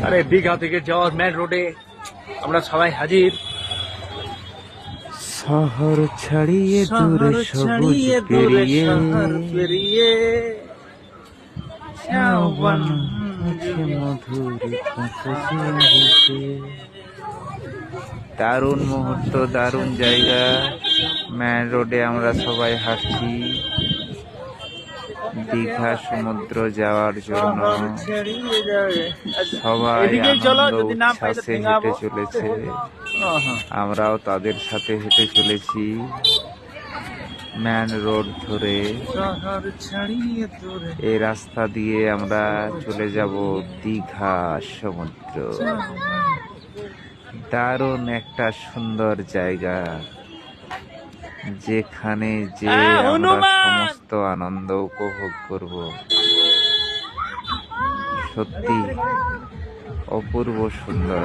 আরে দীঘা থেকে যাওয়ার মেন রোডে আমরা সবাই হাজির। শহর ছাড়িয়ে দূরে সবুজ পেরিয়ে পেরিয়ে ঝাউবন আছে মধুর বসে। দারুণ মুহূর্ত, দারুণ জায়গা। মেন রোডে আমরা সবাই হাঁটছি দীঘা সমুদ্র যাওয়ার জন্য। সবাই আনন্দ উচ্ছ্বাসে হেঁটে চলেছে, আমরাও তাদের সাথে হেঁটে চলেছি মেন রোড ধরে। এই রাস্তা দিয়ে আমরা চলে যাব দীঘা সমুদ্র। দারুণ একটা সুন্দর জায়গা, যেখানে যে আমরা সমস্ত আনন্দ উপভোগ করব। সত্যি অপূর্ব সুন্দর।